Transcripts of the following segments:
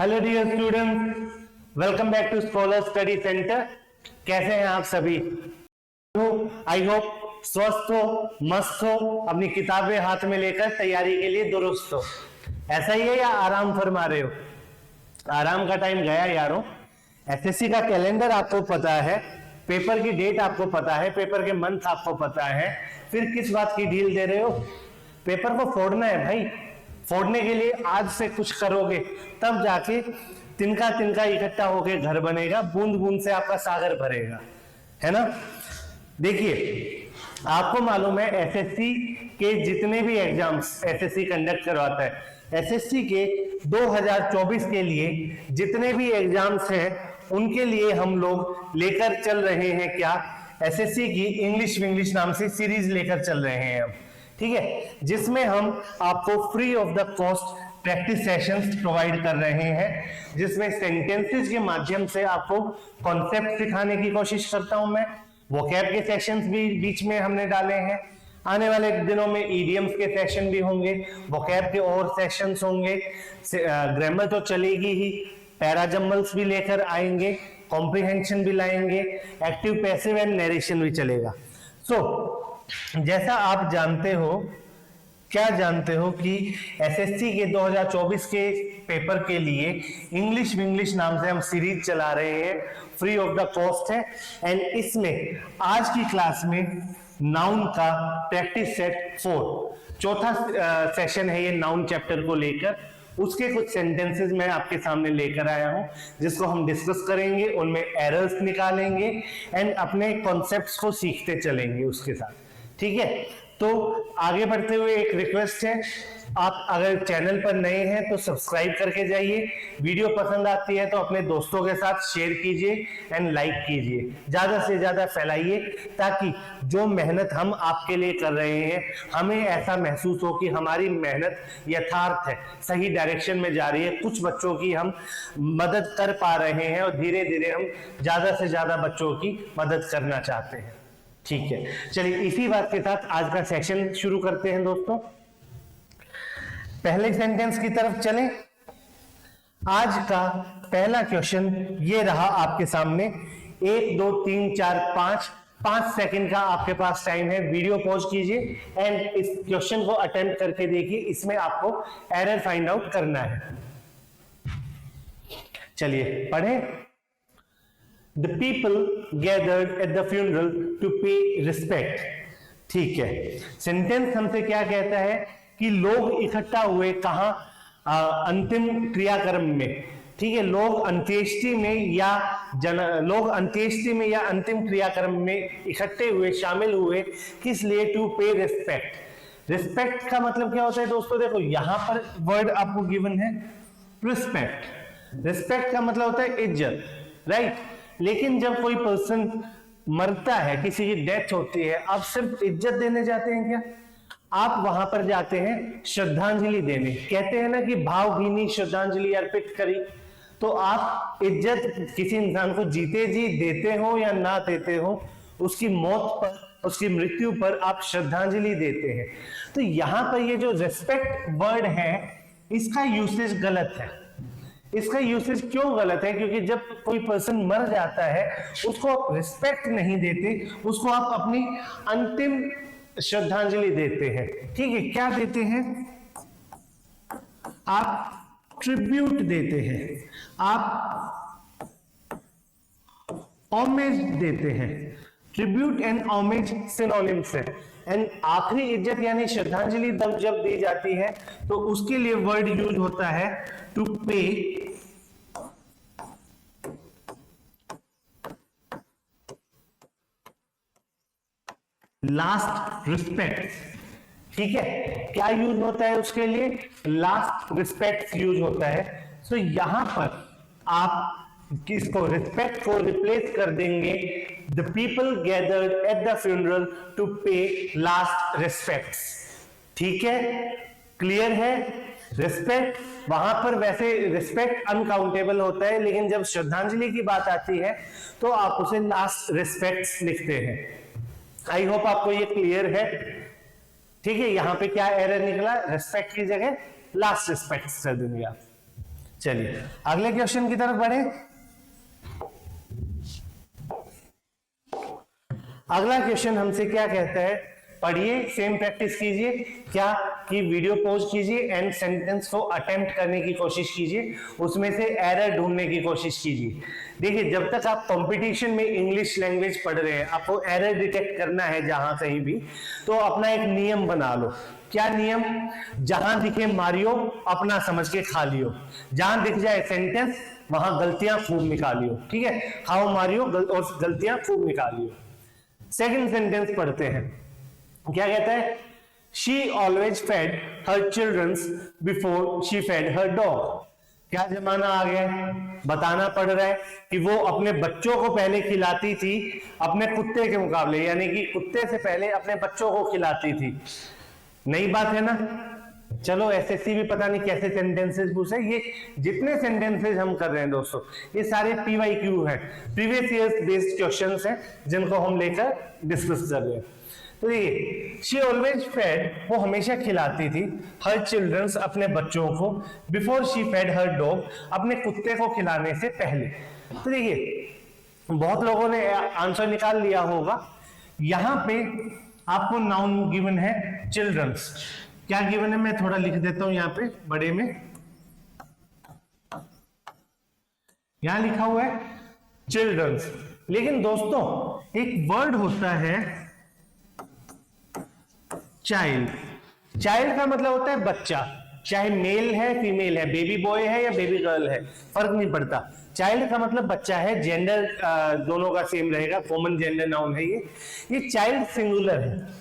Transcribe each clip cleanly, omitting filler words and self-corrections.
Hello dear students, welcome back to scholar study centre. कैसे हैं आप सभी? आई होप स्वस्थ हो, मस्त हो, अपनी किताबें हाथ में लेकर तैयारी के लिए दुरुस्त हो। ऐसा ही है या आराम फरमा रहे हो? आराम का टाइम गया यारों। एसएससी का कैलेंडर आपको पता है, पेपर की डेट आपको पता है, पेपर के मंथ आपको पता है, फिर किस बात की डील दे रहे हो? पेपर को फोड़ना है भाई। फोड़ने के लिए आज से कुछ करोगे तब जाके तिनका तिनका इकट्ठा होके घर बनेगा, बूंद बूंद से आपका सागर भरेगा, है ना। देखिए, आपको मालूम है एसएससी के जितने भी एग्जाम्स एसएससी कंडक्ट करवाता है, एसएससी के 2024 के लिए जितने भी एग्जाम्स हैं उनके लिए हम लोग लेकर चल रहे हैं क्या, एसएससी की इंग्लिश नाम से सीरीज लेकर चल रहे हैं हम, ठीक है, जिसमें हम आपको free of the cost practice sessions provide कर रहे हैं, जिसमें सेंटेंसेस के माध्यम से आपको कॉन्सेप्ट सिखाने की कोशिश करता हूं मैं। वोकैब के सेशंस भी बीच में हमने डाले हैं। आने वाले दिनों में ईडियम्स के सेशन भी होंगे, वोकैब के और सेशंस होंगे, ग्रामर तो चलेगी ही, पैराजम्बल्स भी लेकर आएंगे, कॉम्प्रिहेंशन भी लाएंगे, एक्टिव पैसिव एंड नरेशन भी चलेगा। जैसा आप जानते हो, क्या जानते हो कि एसएससी के 2024 के पेपर के लिए इंग्लिश नाम से हम सीरीज चला रहे हैं, फ्री ऑफ द कॉस्ट है। एंड इसमें आज की क्लास में नाउन का प्रैक्टिस सेट 4 चौथा सेशन है ये नाउन चैप्टर को लेकर। उसके कुछ सेंटेंसेस मैं आपके सामने लेकर आया हूं जिसको हम डिस्कस करेंगे, उनमें एरर्स निकालेंगे एंड अपने कॉन्सेप्ट्स को सीखते चलेंगे उसके साथ, ठीक है। तो आगे बढ़ते हुए एक रिक्वेस्ट है, आप अगर चैनल पर नए हैं तो सब्सक्राइब करके जाइए, वीडियो पसंद आती है तो अपने दोस्तों के साथ शेयर कीजिए एंड लाइक कीजिए, ज्यादा से ज्यादा फैलाइए, ताकि जो मेहनत हम आपके लिए कर रहे हैं हमें ऐसा महसूस हो कि हमारी मेहनत यथार्थ है, सही डायरेक्शन में जा रही है, कुछ बच्चों की हम मदद कर पा रहे हैं और धीरे धीरे हम ज्यादा से ज्यादा बच्चों की मदद करना चाहते हैं, ठीक है। चलिए इसी बात के साथ आज का सेशन शुरू करते हैं दोस्तों। पहले सेंटेंस की तरफ चलें। आज का पहला क्वेश्चन ये रहा आपके सामने। 1 2 3 4 5 सेकंड का आपके पास टाइम है, वीडियो पॉज कीजिए एंड इस क्वेश्चन को अटेम्प्ट करके देखिए, इसमें आपको एरर फाइंड आउट करना है। चलिए पढ़ें। The people gathered at the funeral to pay respect। ठीक है, सेंटेंस हमसे क्या कहता है कि लोग इकट्ठा हुए कहां? अंतिम क्रियाक्रम में, ठीक है। लोग अंत्येष्टि में या अंतिम क्रियाक्रम में इकट्ठे हुए, शामिल हुए, किस लिए? टू पे रिस्पेक्ट। रिस्पेक्ट का मतलब क्या होता है दोस्तों? देखो यहां पर वर्ड आपको गिवन है रिस्पेक्ट। रिस्पेक्ट का मतलब होता है इज्जत, राइट। लेकिन जब कोई पर्सन मरता है, किसी की डेथ होती है, आप सिर्फ इज्जत देने जाते हैं क्या? आप वहां पर जाते हैं श्रद्धांजलि देने। कहते हैं ना कि भावभीनी श्रद्धांजलि अर्पित करी। तो आप इज्जत किसी इंसान को जीते जी देते हो या ना देते हो, उसकी मौत पर, उसकी मृत्यु पर आप श्रद्धांजलि देते हैं। तो यहां पर ये जो रिस्पेक्ट वर्ड है, इसका यूसेज गलत है। इसका यूसेज क्यों गलत है? क्योंकि जब कोई पर्सन मर जाता है उसको आप रिस्पेक्ट नहीं देते, उसको आप अपनी अंतिम श्रद्धांजलि देते हैं, ठीक है। क्या देते हैं? आप ट्रिब्यूट देते हैं, आप ऑमेज देते हैं। ट्रिब्यूट एंड ऑमेज सिनोनिम्स है। एंड आखिरी इज्जत यानी श्रद्धांजलि जब दी जाती है तो उसके लिए वर्ड यूज होता है टू पे लास्ट रिस्पेक्ट, ठीक है। क्या यूज होता है उसके लिए? लास्ट रिस्पेक्ट यूज होता है। तो यहां पर आप किसको, रिस्पेक्ट को रिप्लेस कर देंगे the people gathered at the funeral to pay last respects, ठीक है। क्लियर है? रिस्पेक्ट वहां पर, वैसे रिस्पेक्ट अनकाउंटेबल होता है, लेकिन जब श्रद्धांजलि की बात आती है तो आप उसे लास्ट रिस्पेक्ट्स लिखते हैं। आई होप आपको ये क्लियर है, ठीक है। यहां पे क्या एरर निकला? रिस्पेक्ट की जगह लास्ट रिस्पेक्ट्स कर देंगे आप। चलिए अगले क्वेश्चन की तरफ बढ़े। अगला क्वेश्चन हमसे क्या कहता है, पढ़िए, सेम प्रैक्टिस कीजिए, क्या कि वीडियो पॉज कीजिए एंड सेंटेंस को अटेम्प्ट करने की कोशिश कीजिए, उसमें से एरर ढूंढने की कोशिश कीजिए। देखिए जब तक आप कंपटीशन में इंग्लिश लैंग्वेज पढ़ रहे हैं, आपको एरर डिटेक्ट करना है जहां कहीं भी, तो अपना एक नियम बना लो। क्या नियम? जहां दिखे मारियो, अपना समझ के खा लियो। जहां दिख जाए सेंटेंस, वहां गलतियां खूब निकालियो। ठीक है, खाओ मारियो और गलतियां खूब निकालियो। सेकंड सेंटेंस पढ़ते हैं, क्या कहता है? She always fed her children before she fed her dog. क्या जमाना आ गया है, बताना पड़ रहा है कि वो अपने बच्चों को पहले खिलाती थी अपने कुत्ते के मुकाबले, यानी कि कुत्ते से पहले अपने बच्चों को खिलाती थी। नई बात है ना? चलो एसएससी भी पता नहीं कैसे सेंटेंसेस पूछे। ये जितने सेंटेंसेस हम कर रहे हैं दोस्तों, ये सारे पीवाईक्यू हैं, प्रीवियस ईयर्स बेस्ड क्वेश्चंस हैं, जिनको हम लेकर डिस्कस कर रहे हैं। तो देखिए, शी ऑलवेज फेड, वो हमेशा खिलाती थी, हर चिल्ड्रंस, अपने बच्चों को, before she fed her dog, अपने कुत्ते को खिलाने से पहले। तो देखिए बहुत लोगों ने आंसर निकाल लिया होगा। यहां पे आपको नाउन गिवन है चिल्ड्रंस। क्या गिवन है, मैं थोड़ा लिख देता हूं यहाँ पे बड़े में। यहां लिखा हुआ है चिल्ड्रंस, लेकिन दोस्तों एक वर्ड होता है चाइल्ड। चाइल्ड का मतलब होता है बच्चा, चाहे मेल है फीमेल है, बेबी बॉय है या बेबी गर्ल है, फर्क नहीं पड़ता। चाइल्ड का मतलब बच्चा है, जेंडर दोनों का सेम रहेगा, कॉमन जेंडर नाउन है ये चाइल्ड सिंगुलर है।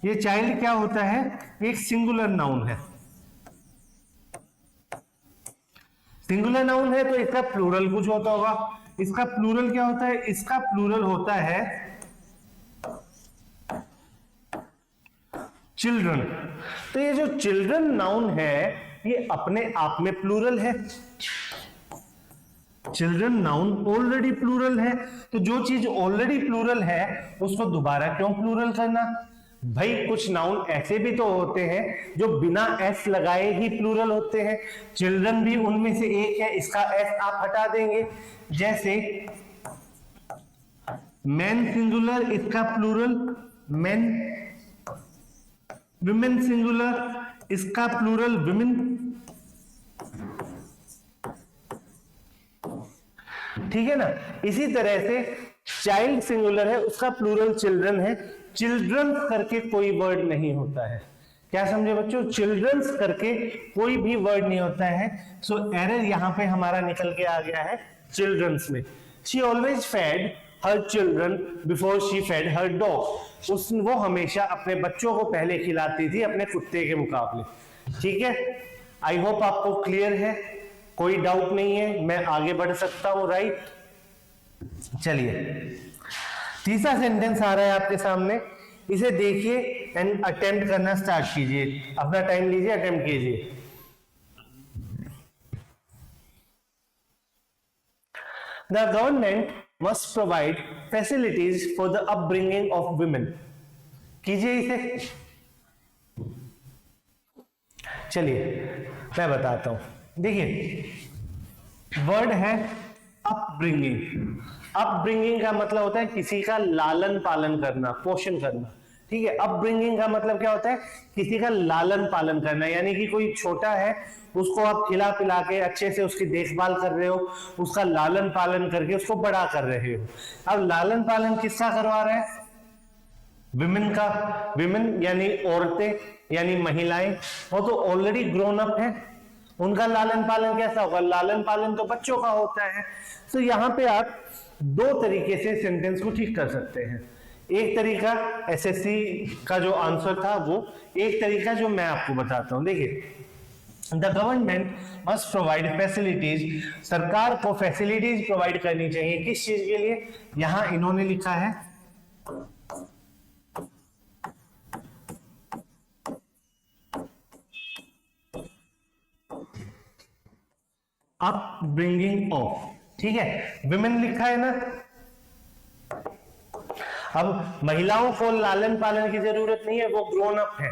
ये चाइल्ड क्या होता है, एक सिंगुलर नाउन है। सिंगुलर नाउन है तो इसका प्लूरल कुछ होता होगा। इसका प्लूरल क्या होता है? इसका प्लूरल होता है चिल्ड्रन। तो ये जो चिल्ड्रन नाउन है ये अपने आप में प्लूरल है। चिल्ड्रन नाउन ऑलरेडी प्लूरल है, तो जो चीज ऑलरेडी प्लूरल है उसको दोबारा क्यों प्लूरल करना? भाई कुछ नाउन ऐसे भी तो होते हैं जो बिना एस लगाए ही प्लूरल होते हैं। चिल्ड्रन भी उनमें से एक है, इसका एस आप हटा देंगे। जैसे मैन सिंगुलर, इसका प्लूरल मैन। विमेन सिंगुलर, इसका प्लूरल विमेन। ठीक है ना? इसी तरह से चाइल्ड सिंगुलर है, उसका प्लूरल चिल्ड्रन है। चिल्ड्रन करके कोई वर्ड नहीं होता है। क्या समझे बच्चों? चिल्ड्रंस करके कोई भी वर्ड नहीं होता है। सो एरर यहां पे हमारा निकल के आ गया है चिल्ड्रंस में। She always fed her children before she fed her dog. वो हमेशा अपने बच्चों को पहले खिलाती थी अपने कुत्ते के मुकाबले। ठीक है, आई होप आपको क्लियर है, कोई डाउट नहीं है, मैं आगे बढ़ सकता हूं, राइट? चलिए तीसरा सेंटेंस आ रहा है आपके सामने, इसे देखिए एंड अटेम्प्ट करना स्टार्ट कीजिए। अपना टाइम लीजिए, अटेम्प्ट कीजिए। The government must provide facilities for the upbringing of women. कीजिए इसे। चलिए मैं बताता हूं। देखिए वर्ड है अपब्रिंगिंग। अपब्रिंगिंग का मतलब होता है किसी का लालन पालन करना, पोषण करना। ठीक है, अपब्रिंगिंग का मतलब क्या होता है? किसी का लालन पालन करना, यानी कि कोई छोटा है उसको आप खिला पिला के अच्छे से उसकी देखभाल कर रहे हो, उसका लालन पालन करके उसको बड़ा कर रहे हो। अब लालन पालन किसका करवा रहे हैं? विमेन का। विमेन यानी औरतें, यानी महिलाएं, वो तो ऑलरेडी ग्रोन अप है, उनका लालन पालन कैसा होगा? लालन पालन तो बच्चों का होता है। तो यहाँ पे आप दो तरीके से सेंटेंस को ठीक कर सकते हैं। एक तरीका एसएससी का जो आंसर था वो, एक तरीका जो मैं आपको बताता हूं। देखिए, the government must provide facilities, सरकार को फैसिलिटीज प्रोवाइड करनी चाहिए। किस चीज के लिए? यहां इन्होंने लिखा है अपब्रिंगिंग ऑफ। ठीक है, विमेन लिखा है ना। अब महिलाओं को लालन पालन की जरूरत नहीं है, वो ग्रोन अप है।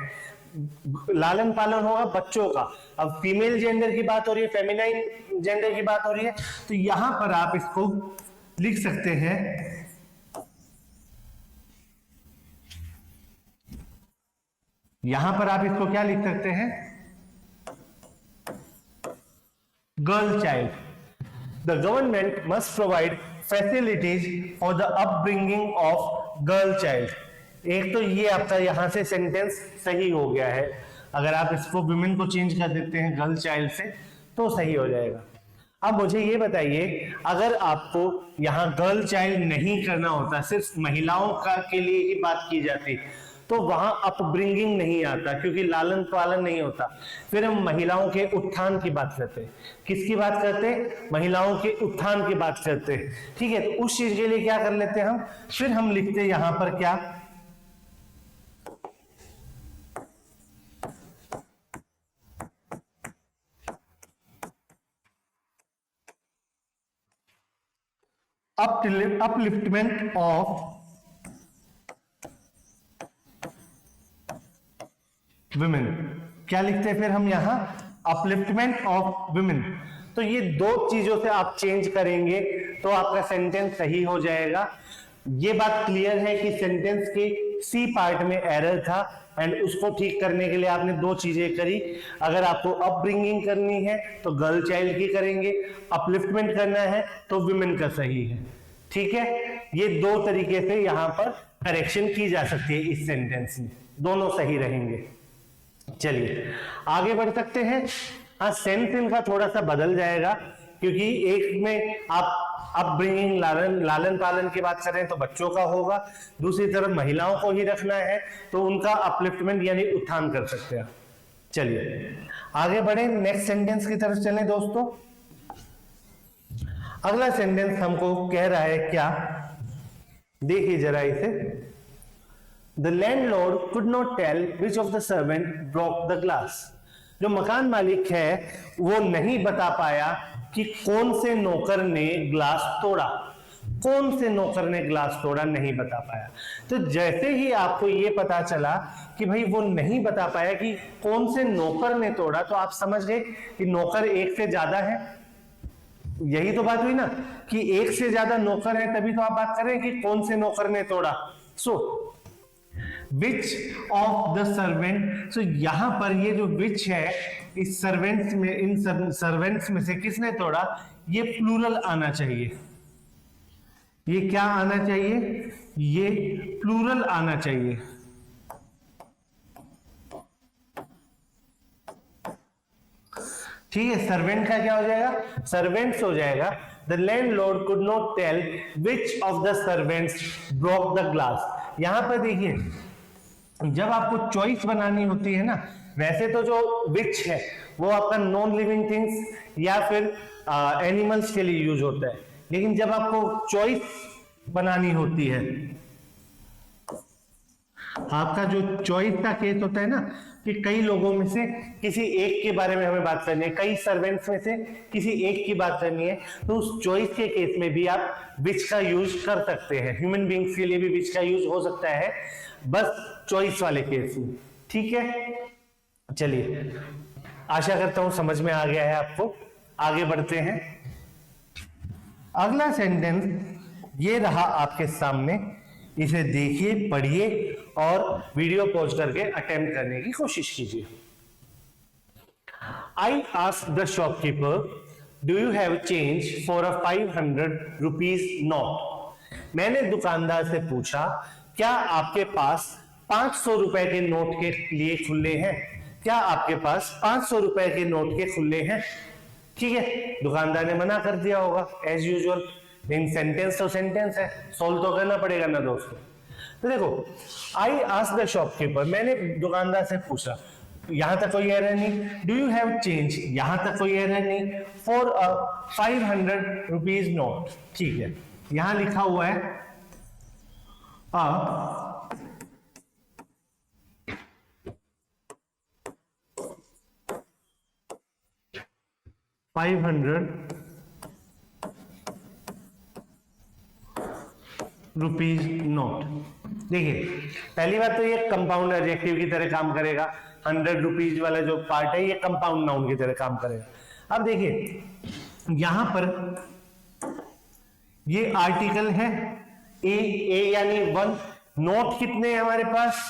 लालन पालन होगा बच्चों का। अब फीमेल जेंडर की बात हो रही है, फेमिनाइन जेंडर की बात हो रही है, तो यहां पर आप इसको लिख सकते हैं यहां पर आप इसको क्या लिख सकते हैं, girl child. The government must provide facilities for the upbringing of girl child. एक तो ये आपका यहां से सेंटेंस सही हो गया है, अगर आप इसको वुमेन को चेंज कर देते हैं गर्ल चाइल्ड से तो सही हो जाएगा। अब मुझे ये बताइए, अगर आपको यहां गर्ल चाइल्ड नहीं करना होता, सिर्फ महिलाओं का के लिए ही बात की जाती, तो वहां अपब्रिंगिंग नहीं आता, क्योंकि लालन पालन नहीं होता। फिर हम महिलाओं के उत्थान की बात करते हैं। किसकी बात करते हैं? महिलाओं के उत्थान की बात करते हैं। ठीक है, तो उस चीज के लिए क्या कर लेते हैं हम, फिर हम लिखते हैं यहां पर क्या, upliftment of women। क्या लिखते हैं फिर हम यहां, अपलिफ्टमेंट ऑफ वुमेन। तो ये दो चीजों से आप चेंज करेंगे तो आपका सेंटेंस सही हो जाएगा। ये बात क्लियर है कि सेंटेंस के सी पार्ट में एरर था एंड उसको ठीक करने के लिए आपने दो चीजें करी। अगर आपको अपब्रिंगिंग करनी है तो गर्ल चाइल्ड की करेंगे, अपलिफ्टमेंट करना है तो वुमेन का सही है। ठीक है, ये दो तरीके से यहां पर करेक्शन की जा सकती है इस सेंटेंस में, दोनों सही रहेंगे। चलिए आगे बढ़ सकते हैं। हाँ, सेंस इनका थोड़ा सा बदल जाएगा, क्योंकि एक में आप अपब्रिंगिंग लालन पालन की बात कर रहे हैं तो बच्चों का होगा, दूसरी तरफ महिलाओं को ही रखना है तो उनका अपलिफ्टमेंट यानी उत्थान कर सकते हैं। चलिए आगे बढ़े, नेक्स्ट सेंटेंस की तरफ चलें दोस्तों। अगला सेंटेंस हमको कह रहा है क्या, देखिए जरा इसे। The landlord could not tell which of the servant broke the glass। जो मकान मालिक है वो नहीं बता पाया कि कौन से नौकर ने ग्लास तोड़ा, कौन से नौकर ने ग्लास तोड़ा नहीं बता पाया। तो जैसे ही आपको ये पता चला कि भाई वो नहीं बता पाया कि कौन से नौकर ने तोड़ा, तो आप समझ गए कि नौकर एक से ज्यादा है। यही तो बात हुई ना कि एक से ज्यादा नौकर है, तभी तो आप बात कर रहे हैं कि कौन से नौकर ने तोड़ा। सो विच ऑफ द सर्वेंट, सो यहां पर ये जो विच है इस सर्वेंट्स में, इन सर्वेंट्स में से किसने तोड़ा, ये प्लूरल आना चाहिए। ये क्या आना चाहिए, ये प्लूरल आना चाहिए। ठीक है, सर्वेंट का क्या हो जाएगा, सर्वेंट्स हो जाएगा। The landlord could not tell which of the servants broke the glass. यहां पर देखिए, जब आपको चॉइस बनानी होती है ना, वैसे तो जो विच है वो आपका नॉन लिविंग थिंग्स या फिर एनिमल्स के लिए यूज होता है, लेकिन जब आपको चॉइस बनानी होती है, आपका जो चॉइस का केस होता है ना कि कई लोगों में से किसी एक के बारे में हमें बात करनी है, कई सर्वेंट्स में से किसी एक की बात करनी है, तो उस चॉइस के केस में भी आप विच का यूज कर सकते हैं। ह्यूमन बींग्स के लिए भी विच का यूज हो सकता है, बस चॉइस वाले केस में। ठीक है, चलिए आशा करता हूं समझ में आ गया है आपको। आगे बढ़ते हैं। अगला सेंटेंस ये रहा आपके सामने, इसे देखिए, पढ़िए और वीडियो पॉज करके अटेम्प्ट करने की कोशिश कीजिए। I asked the shopkeeper, do you have change for a 500 rupees note. मैंने दुकानदार से पूछा, क्या आपके पास 500 रुपए के नोट के लिए खुले हैं, क्या आपके पास 500 रुपए के नोट के खुले हैं। ठीक है, दुकानदार ने मना कर दिया होगा एज यूजुअल, लेकिन सेंटेंस तो सेंटेंस है, सोल्व तो करना पड़ेगा ना दोस्तों। तो देखो, आई आस्क्ड द शॉपकीपर, मैंने दुकानदार से पूछा, यहां तक कोई एरर नहीं। डू यू हैव चेंज, यहां तक कोई एरर नहीं। फॉर अ 500 रुपीज नोट, ठीक है, यहां लिखा हुआ है 500 रुपीज नोट। देखिए, पहली बात तो ये कंपाउंड एडजेक्टिव की तरह काम करेगा, 100 रुपीज वाला जो पार्ट है ये कंपाउंड नाउन की तरह काम करेगा। अब देखिए यहां पर ये आर्टिकल है ए यानी 1, नोट कितने हैं हमारे पास,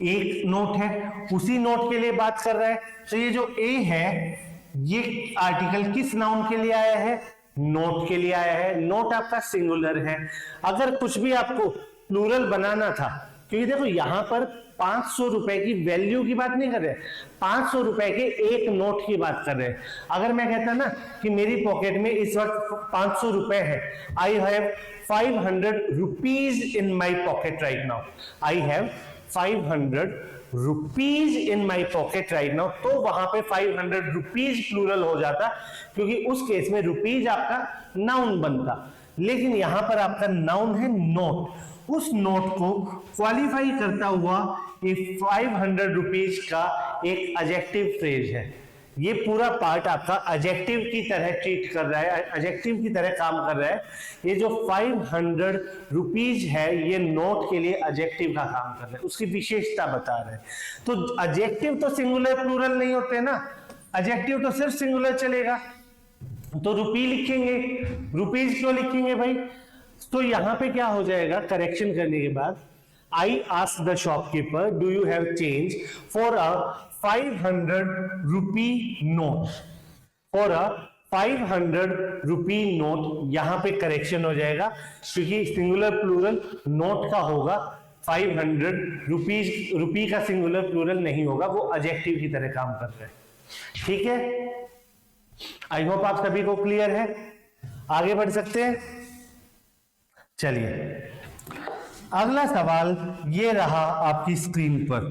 एक नोट है, उसी नोट के लिए बात कर रहा है। तो ये जो ए है ये आर्टिकल किस नाउन के लिए आया है, नोट के लिए आया है। नोट आपका सिंगुलर है। अगर कुछ भी आपको प्लूरल बनाना था, क्योंकि देखो यहां पर 500 रुपए की वैल्यू की बात नहीं कर रहे, 500 रुपए के एक नोट की बात कर रहे हैं। अगर मैं कहता ना कि मेरी पॉकेट में इस वक्त 500 रुपए है, I have 500 rupees in my pocket right now, I have 500 rupees in my pocket right now, तो वहां पे 500 रुपीज प्लूरल हो जाता, क्योंकि उस केस में रुपीज आपका नाउन बनता। लेकिन यहां पर आपका नाउन है नोट, उस नोट को क्वालिफाई करता हुआ ये 500 रुपीज का एक एडजेक्टिव फ्रेज है। ये पूरा पार्ट आपका एडजेक्टिव की तरह ट्रीट कर रहा है, एडजेक्टिव की तरह काम कर रहा है। ये जो 500 रुपीज है ये नोट के लिए एडजेक्टिव का काम कर रहा है, उसकी विशेषता बता रहे हैं। तो एडजेक्टिव तो सिंगुलर प्लूरल नहीं होते ना, एडजेक्टिव तो सिर्फ सिंगुलर चलेगा। तो रुपी लिखेंगे, रुपीज क्यों लिखेंगे भाई, तो यहां पे क्या हो जाएगा, करेक्शन करने के बाद I ask the shopkeeper do you have change for a 500 rupee note, for a 500 rupee note. यहां पे करेक्शन हो जाएगा क्योंकि सिंगुलर प्लूरल नोट का होगा, 500 रुपीज, रुपी का सिंगुलर प्लूरल नहीं होगा, वो एडजेक्टिव की तरह काम कर रहा है। ठीक है, आई होप आप सभी को क्लियर है। आगे बढ़ सकते हैं। चलिए अगला सवाल ये रहा आपकी स्क्रीन पर,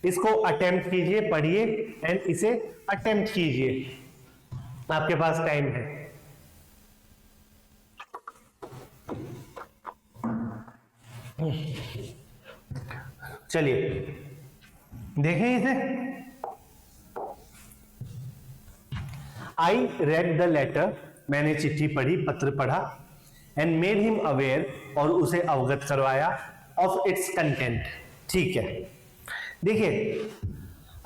इसको अटेम्प्ट कीजिए, पढ़िए एंड इसे अटेम्प्ट कीजिए, आपके पास टाइम है। चलिए देखें इसे। आई रेड द लेटर, मैंने चिट्ठी पढ़ी, पत्र पढ़ा, एंड मेड हिम अवेयर, और उसे अवगत करवाया, ऑफ इट्स कंटेंट। ठीक है, देखिए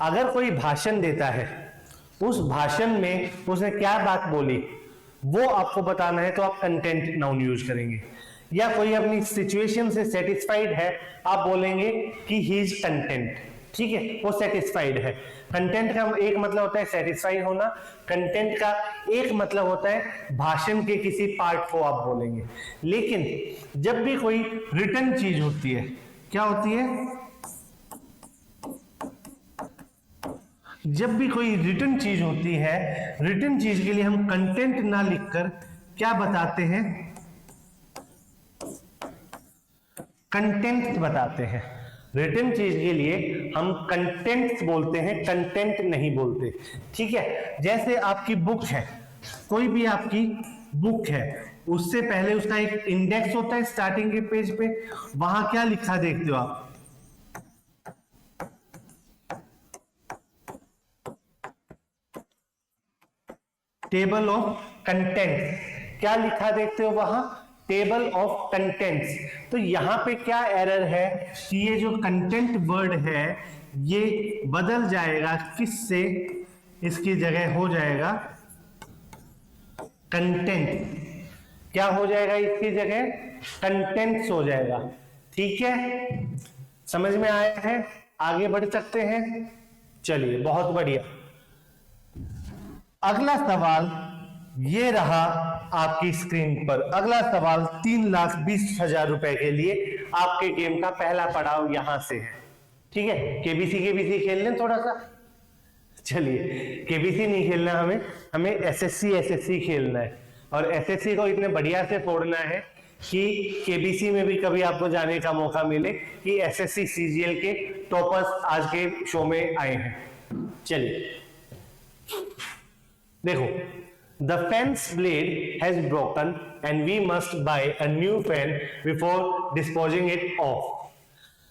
अगर कोई भाषण देता है, उस भाषण में उसने क्या बात बोली वो आपको बताना है, तो आप कंटेंट नाउन यूज करेंगे। या कोई अपनी सिचुएशन से सेटिस्फाइड है, आप बोलेंगे कि ही इज कंटेंट। ठीक है, वो सेटिस्फाइड है। कंटेंट का एक मतलब होता है सेटिस्फाई होना, कंटेंट का एक मतलब होता है भाषण के किसी पार्ट को आप बोलेंगे। लेकिन जब भी कोई रिटन चीज होती है, क्या होती है, जब भी कोई रिटन चीज होती है, रिटन चीज के लिए हम कंटेंट ना लिखकर क्या बताते हैं, कंटेंट बताते हैं। रिटन चीज के लिए हम कंटेंट बोलते हैं, कंटेंट नहीं बोलते। ठीक है, जैसे आपकी बुक है, कोई भी आपकी बुक है, उससे पहले उसका एक इंडेक्स होता है स्टार्टिंग के पेज पे, वहां क्या लिखा देखते हो आप, टेबल ऑफ कंटेंट्स। क्या लिखा देखते हो वहां, टेबल ऑफ कंटेंट्स। तो यहां पे क्या एरर है कि ये जो कंटेंट वर्ड है ये बदल जाएगा, किससे, इसकी जगह हो जाएगा कंटेंट। क्या हो जाएगा इसकी जगह, कंटेंट्स हो जाएगा। ठीक है, समझ में आया है, आगे बढ़ सकते हैं। चलिए बहुत बढ़िया। अगला सवाल ये रहा आपकी स्क्रीन पर। अगला सवाल 3,20,000 रुपए के लिए आपके गेम का पहला पड़ाव यहां से है। ठीक है, केबीसी खेल लें थोड़ा सा। चलिए केबीसी नहीं खेलना, हमें एसएससी खेलना है, और एसएससी को इतने बढ़िया से फोड़ना है कि केबीसी में भी कभी आपको जाने का मौका मिले कि एसएससी सीजीएल के टॉपर्स आज के शो में आए हैं। चलिए देखो, the fence blade has broken and we must buy a new fan before disposing it off.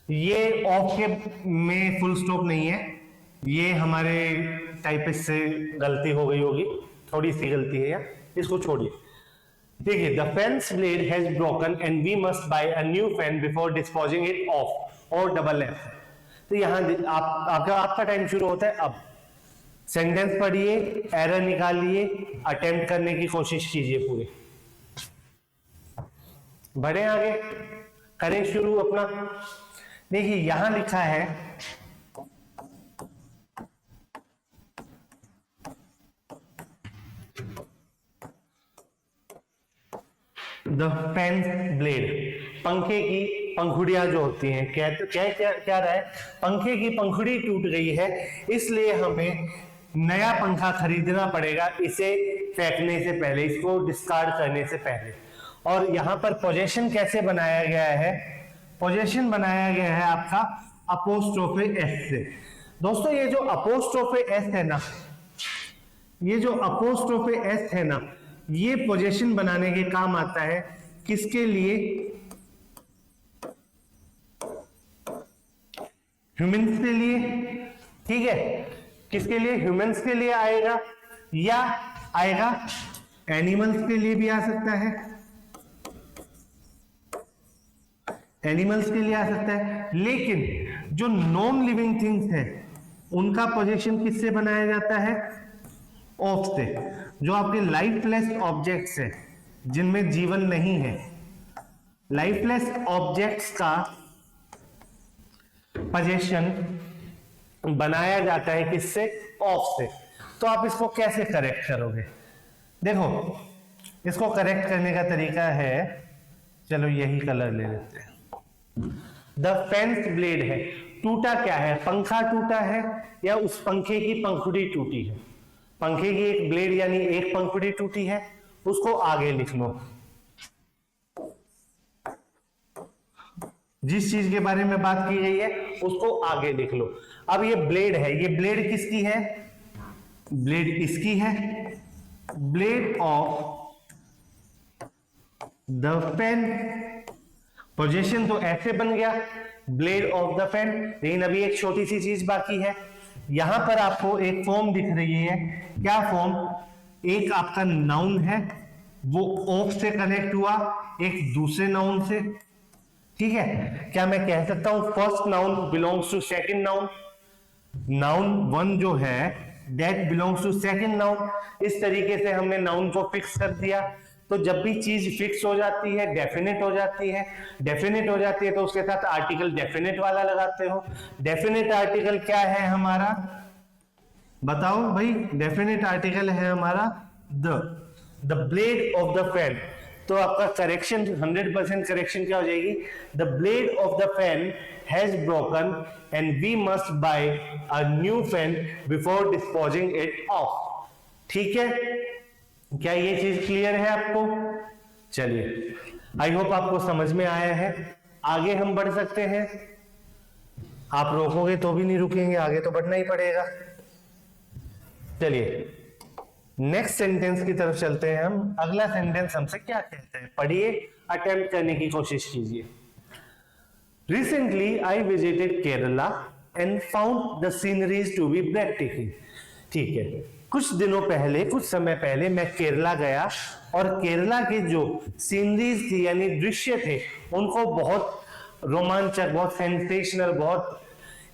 ये ऑफ के में फुल स्टॉप नहीं है, ये हमारे टाइपिस्ट से गलती हो गई होगी, थोड़ी सी गलती है यार, इसको छोड़िए। देखिए, the fence blade has broken and we must buy a new fan before disposing it off, और डबल एफ। तो यहाँ आपका टाइम शुरू होता है अब। सेंटेंस पढ़िए, एरर निकालिए, अटेम्प्ट करने की कोशिश कीजिए पूरे। बढ़े आगे, करें शुरू अपना। देखिए यहां लिखा है द पेन ब्लेड, पंखे की पंखुड़ियां जो होती हैं, क्या रहा है, पंखे की पंखुड़ी टूट गई है, इसलिए हमें नया पंखा खरीदना पड़ेगा इसे फेंकने से पहले, इसको डिस्कार्ड करने से पहले। और यहां पर पोजेशन कैसे बनाया गया है, पोजेशन बनाया गया है आपका अपोस्ट्रोफे एस से। दोस्तों ये जो अपोस्ट्रोफे एस है ना, ये जो अपोस्ट्रोफे एस है ना, ये पोजीशन बनाने के काम आता है। किसके लिए, ह्यूमंस के लिए, ठीक है, किसके लिए, ह्यूमंस के लिए आएगा, या आएगा एनिमल्स के लिए भी आ सकता है, एनिमल्स के लिए आ सकता है। लेकिन जो नॉन लिविंग थिंग्स है उनका पोजीशन किससे बनाया जाता है, ऑफ से। जो आपके लाइफलेस ऑब्जेक्ट्स है जिनमें जीवन नहीं है, लाइफलेस ऑब्जेक्ट्स का पोजीशन बनाया जाता है किससे, ऑफ से। तो आप इसको कैसे करेक्ट करोगे, देखो इसको करेक्ट करने का तरीका है, चलो यही कलर ले लेते हैं। द फेंस ब्लेड है, टूटा क्या है, पंखा टूटा है या उस पंखे की पंखुड़ी टूटी है, पंखे की एक ब्लेड यानी एक पंखुड़ी टूटी है, उसको आगे लिख लो। जिस चीज के बारे में बात की गई है उसको आगे लिख लो। अब ये ब्लेड है, ये ब्लेड किसकी है, ब्लेड इसकी है, blade of the pen, position तो ऐसे बन गया, ब्लेड ऑफ द पेन। लेकिन अभी एक छोटी सी चीज बाकी है, यहां पर आपको एक फॉर्म दिख रही है, क्या फॉर्म, एक आपका नाउन है वो ऑफ से कनेक्ट हुआ एक दूसरे नाउन से, ठीक है। क्या मैं कह सकता हूं first noun belongs to second noun, noun one जो है that belongs to second noun. इस तरीके से हमने नाउन को फिक्स कर दिया। तो जब भी चीज फिक्स हो जाती है, डेफिनेट हो जाती है, डेफिनेट हो जाती है तो उसके साथ आर्टिकल डेफिनेट वाला लगाते हो। डेफिनेट आर्टिकल क्या है हमारा, बताओ भाई, डेफिनेट आर्टिकल है हमारा the blade of the fan. तो आपका करेक्शन 100% करेक्शन क्या हो जाएगी, the blade of the fan has broken and we must buy a new fan before disposing it of. ठीक है, क्या ये चीज क्लियर है आपको? चलिए, आई होप आपको समझ में आया है। आगे हम बढ़ सकते हैं, आप रोकोगे तो भी नहीं रुकेंगे, आगे तो बढ़ना ही पड़ेगा। चलिए नेक्स्ट सेंटेंस की तरफ चलते हैं हम। अगला सेंटेंस हमसे क्या कहते हैं, पढ़िए, अटेम्प्ट करने की कोशिश कीजिए। Recently I visited Kerala and found the sceneries to be breathtaking. ठीक है, कुछ दिनों पहले, कुछ समय पहले मैं केरला गया और केरला के जो सीनरीज थी यानी दृश्य थे उनको बहुत रोमांचक, बहुत सेंसेशनल, बहुत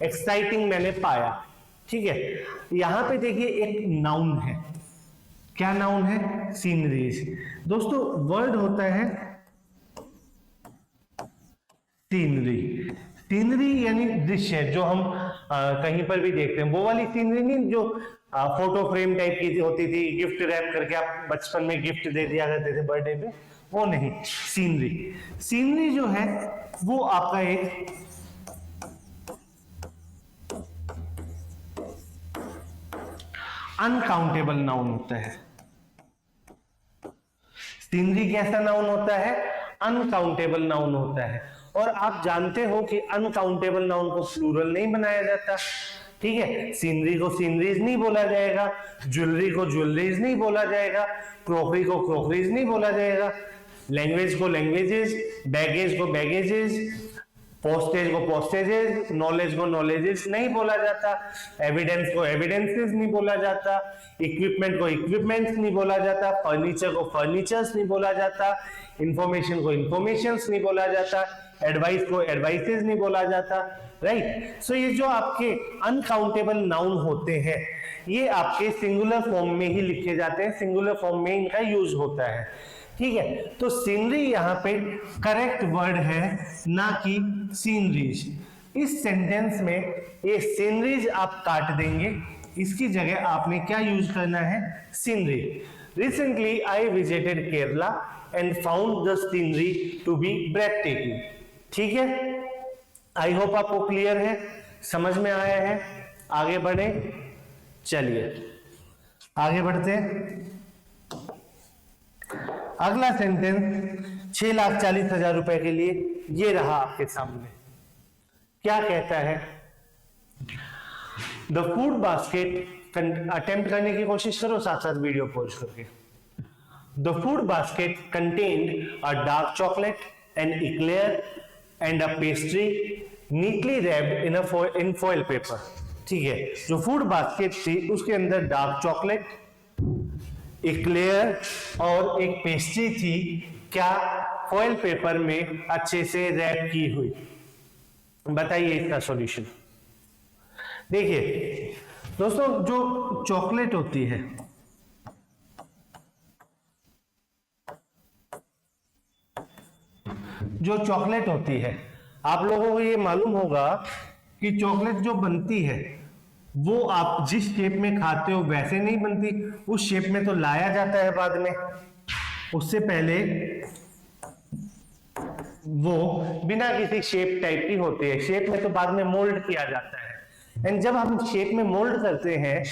एक्साइटिंग मैंने पाया। ठीक है, यहां पे देखिए एक नाउन है, क्या नाउन है, सीनरीज। दोस्तों वर्ड होता है सीनरी। सीनरी यानी दृश्य, जो हम कहीं पर भी देखते हैं, वो वाली सीनरी नहीं जो फोटो फ्रेम टाइप की होती थी, गिफ्ट रैप करके आप बचपन में गिफ्ट दे दिया करते थे बर्थडे पे, वो नहीं। सीनरी, सीनरी जो है वो आपका एक अनकाउंटेबल नाउन होता है। सीनरी कैसा नाउन होता है, अनकाउंटेबल नाउन होता है। और आप जानते हो कि अनकाउंटेबल नाउन को प्लूरल नहीं बनाया जाता। ठीक है, सीनरी को सीनरीज नहीं बोला जाएगा, ज्वेलरी को ज्वेलरीज नहीं बोला जाएगा, क्रोकरी को क्रोकरीज नहीं बोला जाएगा, लैंग्वेज को लैंग्वेजेस, बैगेज को बैगेजेस, पोस्टेज को पोस्टेजेस, नॉलेज को नॉलेजेस नहीं बोला जाता, एविडेंस को एविडेंसेस नहीं बोला जाता, इक्विपमेंट को इक्विपमेंट्स नहीं बोला जाता, फर्नीचर को फर्नीचर्स नहीं बोला जाता, इंफॉर्मेशन को इंफॉर्मेशंस नहीं बोला जाता, एडवाइस को एडवाइसेस नहीं बोला जाता, राइट। सो ये जो आपके अनकाउंटेबल नाउन होते हैं ये आपके सिंगुलर फॉर्म में ही लिखे जाते हैं, सिंगुलर फॉर्म में इनका यूज होता है, ठीक है। तो सीनरी यहाँ पे करेक्ट वर्ड है, ना कि सीनरीज। इस सेंटेंस में ये सीनरीज आप काट देंगे, इसकी जगह आपने क्या यूज करना है, scenery. Recently I visited Kerala and found the scenery to be breathtaking. ठीक है, आई होप आपको क्लियर है, समझ में आया है। आगे बढ़े, चलिए आगे बढ़ते हैं। अगला सेंटेंस 6,40,000 रुपए के लिए ये रहा आपके सामने। क्या कहता है, द फूड बास्केट, अटेम्प्ट करने की कोशिश करो साथ साथ वीडियो पॉज करके। The food basket contained a dark chocolate, an eclair and a pastry neatly wrapped in foil paper. ठीक है, जो फूड बास्केट थी उसके अंदर डार्क चॉकलेट, इक्लेयर और एक पेस्ट्री थी, क्या फॉइल पेपर में अच्छे से रैप की हुई। बताइए इसका सॉल्यूशन। देखिए दोस्तों, जो चॉकलेट होती है, जो चॉकलेट होती है, आप लोगों को ये मालूम होगा कि चॉकलेट जो बनती है वो आप जिस शेप में खाते हो वैसे नहीं बनती, उस शेप में तो लाया जाता है बाद में, उससे पहले वो बिना किसी शेप टाइप की होती है, शेप में तो बाद में मोल्ड किया जाता है। एंड जब हम शेप में मोल्ड करते हैं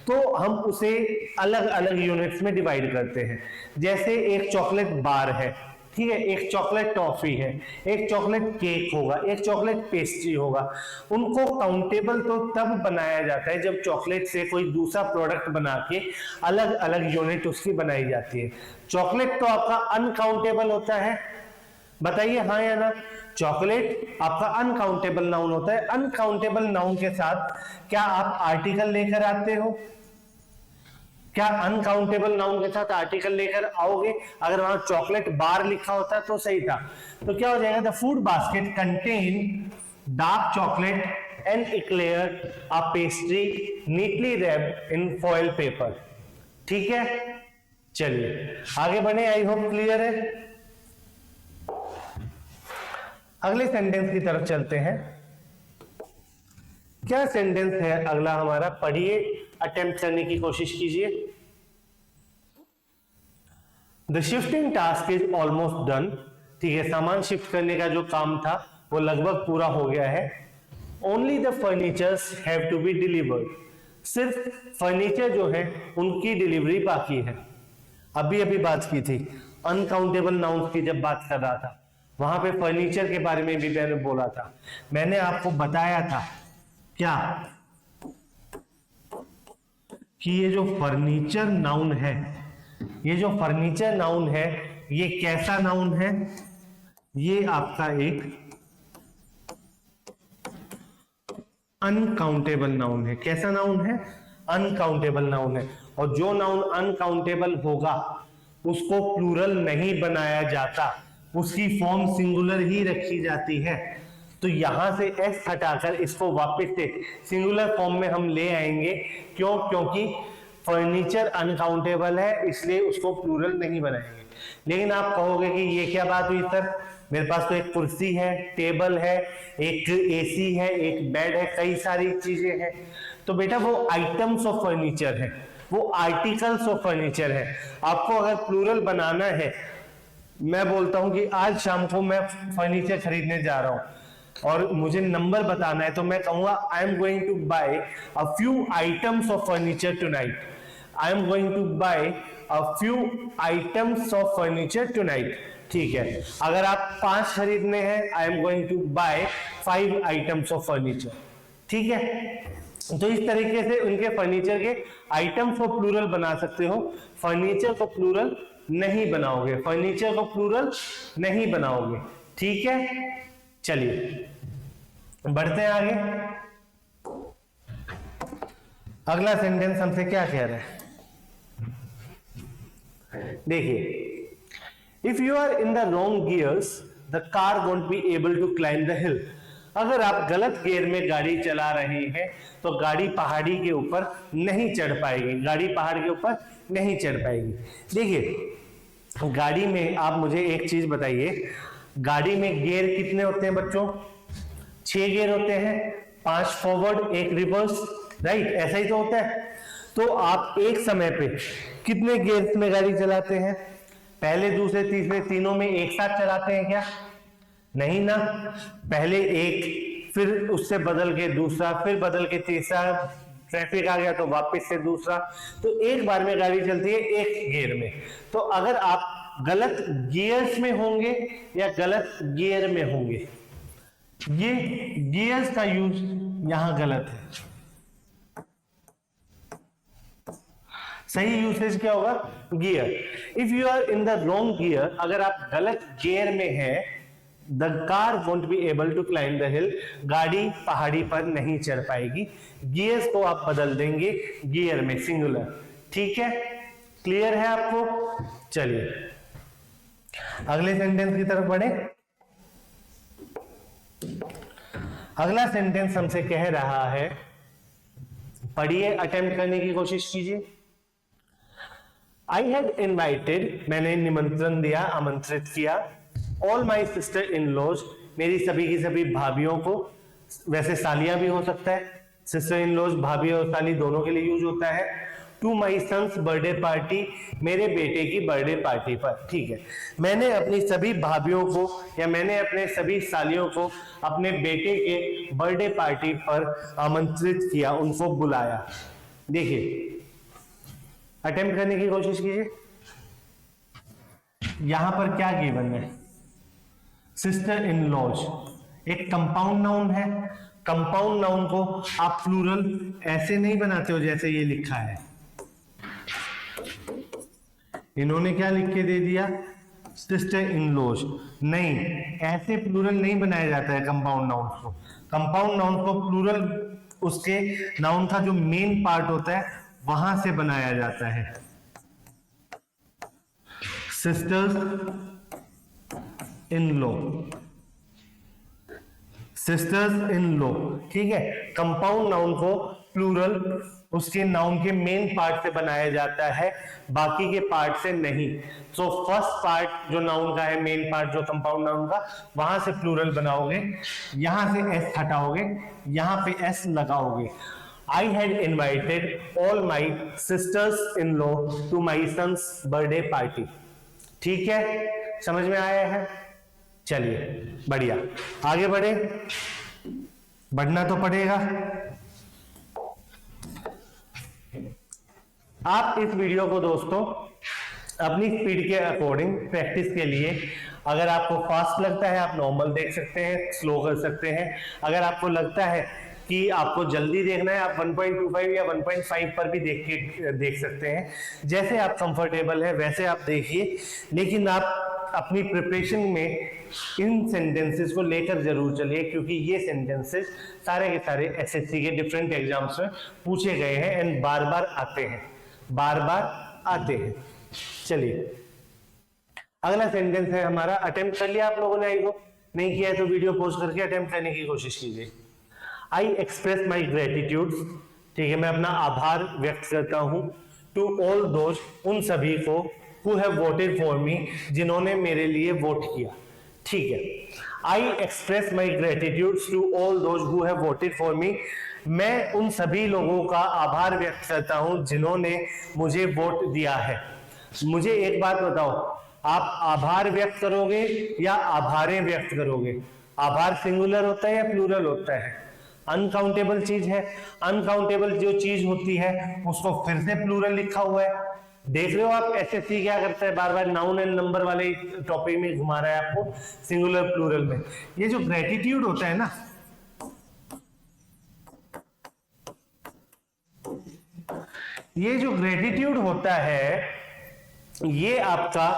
तो हम उसे अलग अलग यूनिट्स में डिवाइड करते हैं। जैसे एक चॉकलेट बार है, ठीक है, एक चॉकलेट टॉफी है, एक चॉकलेट केक होगा, एक चॉकलेट पेस्ट्री होगा। उनको काउंटेबल तो तब बनाया जाता है जब चॉकलेट से कोई दूसरा प्रोडक्ट बना के अलग अलग यूनिट उसकी बनाई जाती है। चॉकलेट तो आपका अनकाउंटेबल होता है, बताइए हाँ या ना। चॉकलेट आपका अनकाउंटेबल नाउन होता है। अनकाउंटेबल नाउन के साथ क्या आप आर्टिकल लेकर आते हो? क्या अनकाउंटेबल नाउन के साथ आर्टिकल लेकर आओगे? अगर वहां चॉकलेट बार लिखा होता तो सही था। तो क्या हो जाएगा, the food basket contain dark chocolate and eclair a pastry neatly wrapped in foil paper. ठीक है, चलिए आगे बढ़े, आई होप क्लियर है। अगले सेंटेंस की तरफ चलते हैं। क्या सेंटेंस है अगला हमारा, पढ़िए, अटेम्प्ट करने की कोशिश कीजिए। The shifting task is almost done. ठीक है, सामान शिफ्ट करने का जो काम था वो लगभग पूरा हो गया है। Only the furnitures have to be delivered. सिर्फ फर्नीचर जो है उनकी डिलीवरी बाकी है। अभी अभी बात की थी अनकाउंटेबल नाउन्स की, जब बात कर रहा था वहां पे फर्नीचर के बारे में भी मैंने बोला था। मैंने आपको बताया था क्या कि ये जो फर्नीचर नाउन है, ये जो फर्नीचर नाउन है ये कैसा नाउन है? ये आपका एक अनकाउंटेबल नाउन है। कैसा नाउन है? अनकाउंटेबल नाउन है। और जो नाउन अनकाउंटेबल होगा उसको प्लूरल नहीं बनाया जाता, उसकी फॉर्म सिंगुलर ही रखी जाती है। तो यहां से एस हटाकर इसको वापस से सिंगुलर फॉर्म में हम ले आएंगे। क्यों? क्योंकि फर्नीचर अनकाउंटेबल है, इसलिए उसको प्लूरल नहीं बनाएंगे। लेकिन आप कहोगे कि ये क्या बात हुई सर, मेरे पास तो एक कुर्सी है, टेबल है, एक एसी है, एक बेड है, कई सारी चीजें हैं। तो बेटा वो आइटम्स ऑफ फर्नीचर है, वो आर्टिकल्स ऑफ फर्नीचर है। आपको अगर प्लूरल बनाना है, मैं बोलता हूं कि आज शाम को मैं फर्नीचर खरीदने जा रहा हूं और मुझे नंबर बताना है, तो मैं कहूंगा I am going to buy a few items of furniture tonight. I am going to buy a few items of furniture tonight. ठीक है, अगर आप 5 खरीदने हैं, I am going to buy 5 items of furniture. ठीक है, तो इस तरीके से उनके फर्नीचर के आइटम्स को प्लूरल बना सकते हो, फर्नीचर को प्लूरल नहीं बनाओगे, फर्नीचर को प्लूरल नहीं बनाओगे। ठीक है, चलिए बढ़ते हैं आगे। अगला सेंटेंस हमसे क्या कह रहा है, देखिए, if you are in the wrong gears the car won't be able to climb the hill. अगर आप गलत गियर में गाड़ी चला रहे हैं तो गाड़ी पहाड़ी के ऊपर नहीं चढ़ पाएगी, गाड़ी पहाड़ के ऊपर नहीं चढ़ पाएगी। देखिए गाड़ी में आप मुझे एक चीज बताइए, गाड़ी में गियर कितने होते हैं बच्चों? 6 गियर होते हैं, 5 फॉरवर्ड 1 रिवर्स, राइट, ऐसा ही तो होता है। तो आप एक समय पे कितने गियर्स में गाड़ी चलाते हैं? पहले दूसरे तीसरे तीनों में एक साथ चलाते हैं क्या? नहीं ना, पहले एक, फिर उससे बदल के दूसरा, फिर बदल के तीसरा, ट्रैफिक आ गया तो वापस से दूसरा। तो एक बार में गाड़ी चलती है एक गियर में। तो अगर आप गलत गियर्स में होंगे या गलत गियर में होंगे, ये गियर्स का यूज यहां गलत है। सही यूसेज क्या होगा? Gear. If you are in the wrong gear, अगर आप गलत गियर में हैं, the car won't be able to climb the hill, गाड़ी पहाड़ी पर नहीं चढ़ पाएगी। गियर्स को आप बदल देंगे गियर में, सिंगुलर। ठीक है, क्लियर है आपको? चलिए अगले सेंटेंस की तरफ बढ़े। अगला सेंटेंस हमसे कह रहा है, पढ़िए, अटेम्प्ट करने की कोशिश कीजिए। I had invited, मैंने निमंत्रण दिया, आमंत्रित किया, all my sister in laws, मेरी सभी की सभी भाभियों को, वैसे सालियां भी हो सकता है, सिस्टर इन लॉज भाभी और साली दोनों के लिए यूज होता है। To my son's birthday party, मेरे बेटे की बर्थडे पार्टी पर। ठीक है, मैंने अपनी सभी भाभियों को या मैंने अपने सभी सालियों को अपने बेटे के बर्थडे पार्टी पर आमंत्रित किया, उनको बुलाया। देखिए अटेम्प्ट करने की कोशिश कीजिए। यहां पर क्या गिवन है? सिस्टर इन लॉज एक कंपाउंड नाउन है। कंपाउंड नाउन को आप प्लूरल ऐसे नहीं बनाते हो जैसे ये लिखा है। इन्होंने क्या लिख के दे दिया? Sister in laws. नहीं, ऐसे प्लूरल नहीं बनाया जाता है कंपाउंड नाउन को। कंपाउंड नाउन को प्लूरल उसके नाउन का जो मेन पार्ट होता है वहां से बनाया जाता है। Sisters in law, sisters in law. ठीक है, कंपाउंड नाउन को प्लूरल उसके नाउन के मेन पार्ट से बनाया जाता है, बाकी के पार्ट से नहीं। तो फर्स्ट पार्ट जो नाउन का है, मेन पार्ट जो कंपाउंड नाउन का, वहां से प्लूरल बनाओगे, यहां से एस हटाओगे, यहां पे एस लगाओगे। I had invited all my sisters-in-law to my son's birthday party. ठीक है, समझ में आया है? चलिए बढ़िया, आगे बढ़े, बढ़ना तो पड़ेगा। आप इस वीडियो को दोस्तों अपनी स्पीड के अकॉर्डिंग प्रैक्टिस के लिए, अगर आपको फास्ट लगता है आप नॉर्मल देख सकते हैं, स्लो कर सकते हैं। अगर आपको लगता है कि आपको जल्दी देखना है, आप 1.25 या 1.5 पर भी देख सकते हैं, जैसे आप कंफर्टेबल है वैसे आप देखिए। लेकिन आप अपनी प्रिपरेशन में इन सेंटेंसेस को लेकर जरूर चलिए, क्योंकि ये सेंटेंसेस सारे के सारे एसएससी के डिफरेंट एग्जाम्स में पूछे गए हैं एंड बार बार आते हैं, बार बार आते हैं। चलिए अगला सेंटेंस है हमारा, अटेम्प्ट कर लिया आप लोगों ने? आई होप नहीं किया है तो वीडियो पॉज करके अटेम्प्ट करने की कोशिश कीजिए। आई एक्सप्रेस माई ग्रेटिट्यूड, ठीक है, मैं अपना आभार व्यक्त करता हूं, टू ऑल दोज, उन सभी को, who have voted for me, जिन्होंने मेरे लिए वोट किया। ठीक है, I express my gratitude to all those who have voted for me, मैं उन सभी लोगों का आभार व्यक्त करता हूं जिन्होंने मुझे वोट दिया है। मुझे एक बात बताओ, आप आभार व्यक्त करोगे या आभारें व्यक्त करोगे? आभार सिंगुलर होता है या प्लूरल होता है? अनकाउंटेबल चीज है, अनकाउंटेबल जो चीज होती है उसको फिर से प्लूरल लिखा हुआ है। देख रहे हो आप एसएससी क्या करता है, बार बार नाउन एंड नंबर वाले टॉपिक में घुमा रहा है आपको सिंगुलर प्लूरल में। ये जो ग्रेटिट्यूड होता है ना, ये जो ग्रेटिट्यूड होता है ये आपका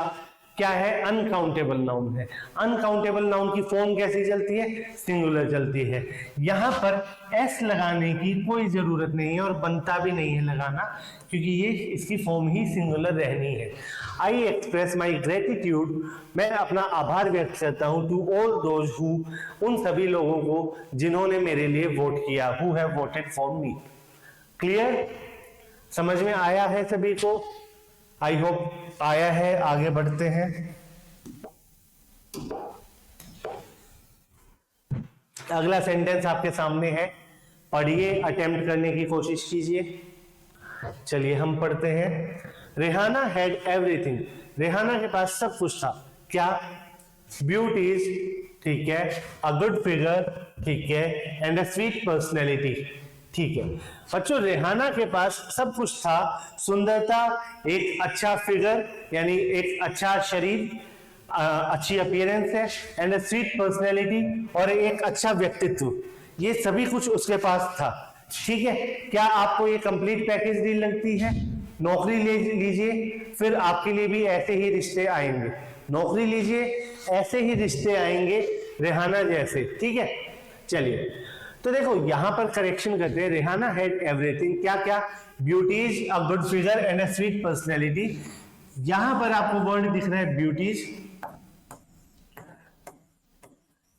क्या है, अनकाउंटेबल नाउन है। अनकाउंटेबल नाउन की फॉर्म कैसी चलती है, सिंगुलर चलती है। यहां पर एस लगाने की कोई जरूरत नहीं है और बनता भी नहीं है लगाना, क्योंकि ये इसकी फॉर्म ही सिंगुलर रहनी है। आई एक्सप्रेस माई ग्रेटिट्यूड, मैं अपना आभार व्यक्त करता हूं, टू ऑल दोज हु, उन सभी लोगों को जिन्होंने मेरे लिए वोट किया, who have voted for me. Clear, समझ में आया है सभी को? आई होप आया है। आगे बढ़ते हैं। अगला सेंटेंस आपके सामने है, पढ़िए, अटेम्प्ट करने की कोशिश कीजिए। चलिए हम पढ़ते हैं। रेहाना हैड एवरीथिंग, रेहाना के पास सब कुछ था। क्या? ब्यूटीज, ठीक है, अ गुड फिगर, ठीक है, एंड अ स्वीट पर्सनैलिटी, ठीक है। बच्चों, रेहाना के पास सब कुछ था, सुंदरता, एक अच्छा फिगर यानी एक अच्छा शरीर, अच्छी अपीयरेंस है, एंड अ स्वीट पर्सनैलिटी, और एक अच्छा व्यक्तित्व, ये सभी कुछ उसके पास था, ठीक है। क्या आपको ये कंप्लीट पैकेज डील लगती है? नौकरी ले लीजिए, फिर आपके लिए भी ऐसे ही रिश्ते आएंगे। नौकरी लीजिए, ऐसे ही रिश्ते आएंगे रेहाना जैसे, ठीक है। चलिए, तो देखो यहां पर करेक्शन करते हैं। रेहाना हैड एवरीथिंग, क्या क्या? Beauties, a good figure and a sweet personality. यहां पर आपको वर्ड दिख रहा है ब्यूटीज,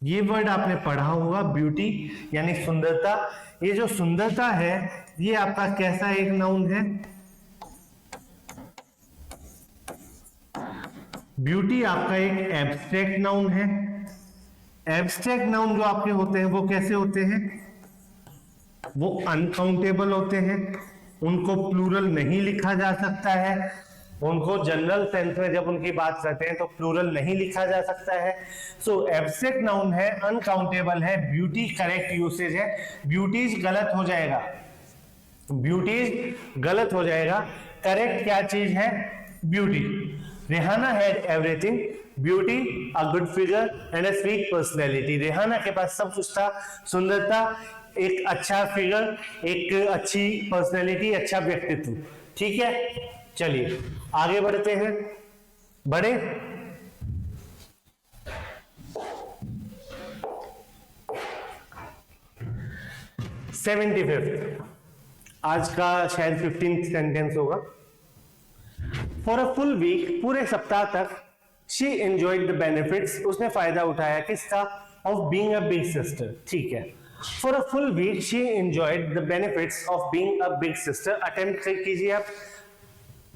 ये वर्ड आपने पढ़ा होगा, ब्यूटी यानी सुंदरता। ये जो सुंदरता है ये आपका कैसा एक नाउन है? ब्यूटी आपका एक एब्स्ट्रैक्ट नाउन है। एब्स्ट्रैक्ट नाउन जो आपके होते हैं वो कैसे होते हैं? वो अनकाउंटेबल होते हैं, उनको प्लूरल नहीं लिखा जा सकता है, उनको जनरल सेंस में जब उनकी बात करते हैं तो प्लूरल नहीं लिखा जा सकता है। सो एब्स्ट्रैक्ट नाउन है, अनकाउंटेबल है। ब्यूटी करेक्ट यूसेज है, ब्यूटीज गलत हो जाएगा, ब्यूटीज गलत हो जाएगा। करेक्ट क्या चीज है? Beauty. Rehana had everything, beauty, a good figure and a sweet personality. Rehana के पास सब कुछ था, सुंदरता, एक अच्छा फिगर, एक अच्छी पर्सनैलिटी, अच्छा व्यक्तित्व, ठीक है। चलिए आगे बढ़ते हैं। बढ़े? सेवेंटी आज का शायद 15th सेंटेंस होगा। फॉर अ फुल वीक, पूरे सप्ताह तक, शी एंजॉयड द बेनिफिट्स, उसने फायदा उठाया किसका? Of being a big sister, ठीक है। For a full week she enjoyed the benefits of being a big sister. Attempt कीजिए आप,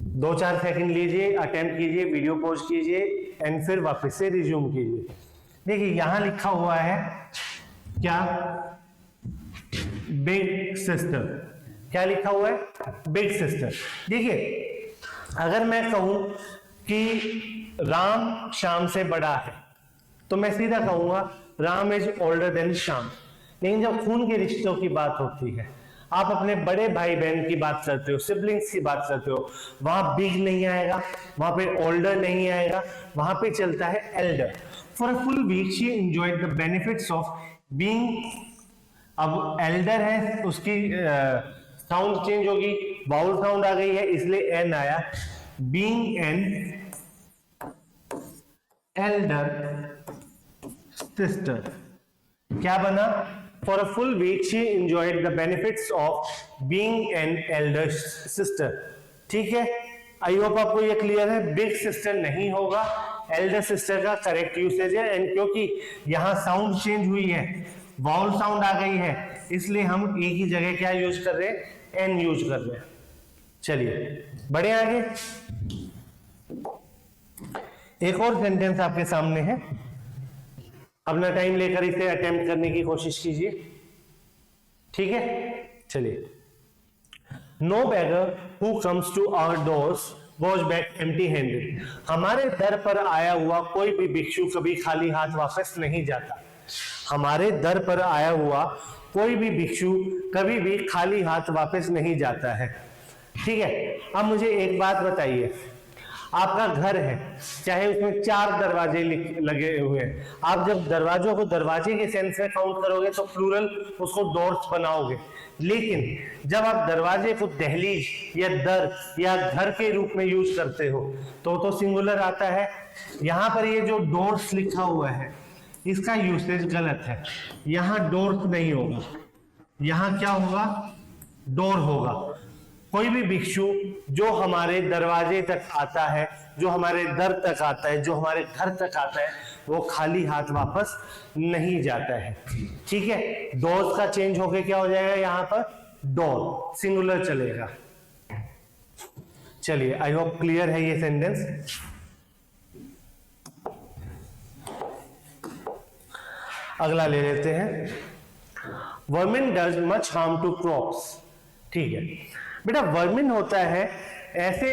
2-4 सेकंड लीजिए, अटेम्प्ट कीजिए, वीडियो पॉज कीजिए एंड फिर वापस से रिज्यूम कीजिए। देखिए यहां लिखा हुआ है क्या? Big sister. क्या लिखा हुआ है? Big sister. देखिए अगर मैं कहूं कि राम श्याम से बड़ा है तो मैं सीधा कहूंगा Ram is older than Shyam. लेकिन जब खून के रिश्तों की बात होती है, आप अपने बड़े भाई बहन की बात करते हो, सिबलिंग्स की बात करते हो, वहां बिग नहीं आएगा, वहां पे ओल्डर नहीं आएगा, वहां पे चलता है elder. For a full week she enjoyed the benefits of being, अब एल्डर है, उसकी साउंड चेंज होगी, वाउल साउंड आ गई है इसलिए एन आया। बीइंग एन एल्डर सिस्टर, क्या बना? For a full week she enjoyed the benefits of being an elder sister, ठीक है। आई होप आपको ये क्लियर है। बिग सिस्टर नहीं होगा, एल्डर सिस्टर का करेक्ट यूसेज है। एंड क्योंकि यहां साउंड चेंज हुई है, वाउल साउंड आ गई है, इसलिए हम एक ही जगह क्या यूज कर रहे हैं? एन यूज कर रहे हैं। चलिए बढ़े आगे। एक और सेंटेंस आपके सामने है, अपना टाइम लेकर इसे अटेम्प्ट करने की कोशिश कीजिए, ठीक है। चलिए, no beggar who comes to our doors goes back empty handed. हमारे दर पर आया हुआ कोई भी भिक्षु कभी खाली हाथ वापस नहीं जाता। हमारे दर पर आया हुआ कोई भी भिक्षु कभी भी खाली हाथ वापस नहीं जाता है, ठीक है। अब मुझे एक बात बताइए, आपका घर है, चाहे उसमें 4 दरवाजे लगे हुए हैं, आप जब दरवाजों को दरवाजे के सेंस में काउंट करोगे तो प्लूरल उसको डोर्स बनाओगे। लेकिन जब आप दरवाजे को दहलीज या दर या घर के रूप में यूज करते हो तो सिंगुलर आता है। यहां पर ये जो डोर्स लिखा हुआ है इसका यूसेज गलत है, यहां डोर्स नहीं होगा, यहां क्या होगा, डोर होगा। कोई भी भिक्षु जो हमारे दरवाजे तक आता है, जो हमारे दर तक आता है, जो हमारे घर तक आता है, वो खाली हाथ वापस नहीं जाता है। ठीक है, डोर्स का चेंज होके क्या हो जाएगा, यहां पर डोर सिंगुलर चलेगा। चलिए, आई होप क्लियर है ये सेंटेंस। अगला ले लेते हैं, vermin does much harm to crops. ठीक है बेटा, वर्मिन होता है ऐसे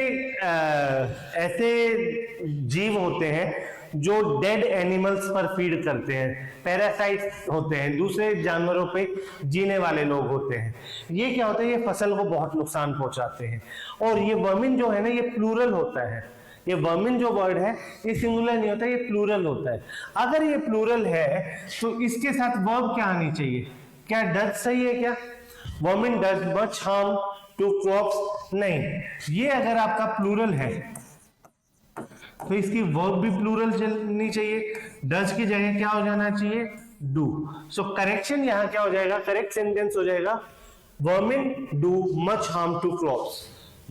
जीव होते हैं जो डेड एनिमल्स पर फीड करते हैं, पैरासाइट्स होते हैं, दूसरे जानवरों पे जीने वाले लोग होते हैं। ये क्या होता है, ये फसल को बहुत नुकसान पहुंचाते हैं। और ये वर्मिन जो है ना, ये प्लूरल होता है। ये वर्मिन जो वर्ड है ये सिंगुलर नहीं होता, ये प्लूरल होता है। अगर ये प्लूरल है तो इसके साथ वर्ब क्या आनी चाहिए, क्या डज सही है क्या, vermin does much harm to crops, नहीं। ये अगर आपका प्लूरल है तो इसकी वर्ब भी प्लूरल चलनी चाहिए, डज की जगह क्या हो जाना चाहिए, डू। सो करेक्शन यहां क्या हो जाएगा, करेक्ट सेंटेंस हो जाएगा, vermin do much harm to crops,